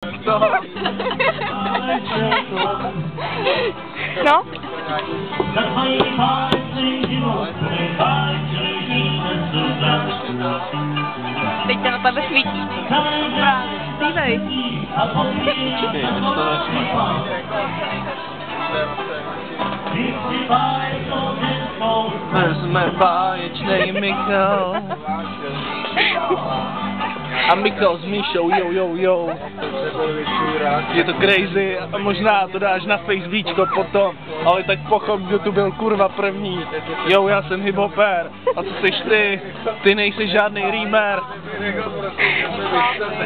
No? Teď to na tebe svítí. Dívej. My jsme báječnej Michal. A Michal s Míšou, jo. Je to crazy a možná to dáš na Facebookko potom, ale tak pochop, kdo tu byl kurva první. Jo, já jsem hiphoper. A co seš ty? Ty nejsi žádný rýmer.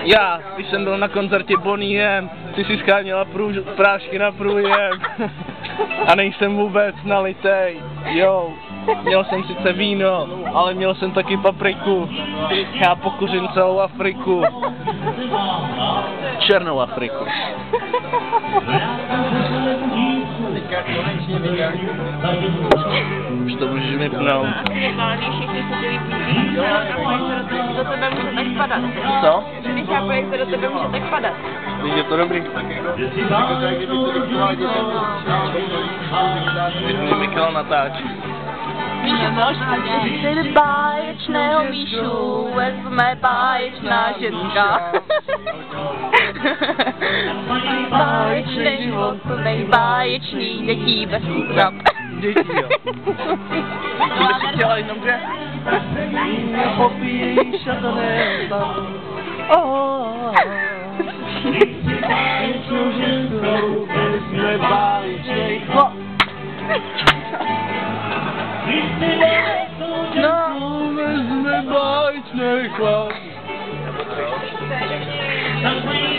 Já, když jsem byl na koncertě Bonnie M, ty si scháněla prášky na průjem. A nejsem vůbec nalitej, jo. Měl jsem sice víno, ale měl jsem taky papriku. Já pokuřím celou Afriku. Černou Afriku. Už to můžeš vypnout. Do tebe může tak padat. Co? Když já pojď, do tebe může tak padat. Je to dobrý. Když mě Michal natáčí. Ty báječného Míšu vezme báječná ženská. Báječný život, plnej báječný dětí bez útrap. Dětí, jo. Ty bys chtěla jenom dvě? Popíš a to neznám. Báječnou ženskou vezme báječnej chlap. No, vezme báječnej chlap.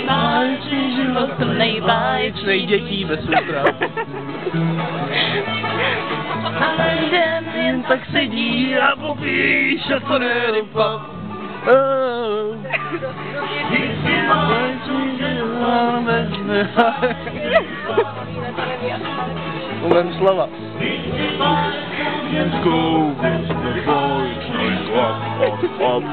Báječný život, plnej báječnej dětí bez útrap. Ale den jen tak sedí a popíš a to nerypa. Báječný život, vezme umím slova. Let's go, báječnej chlap.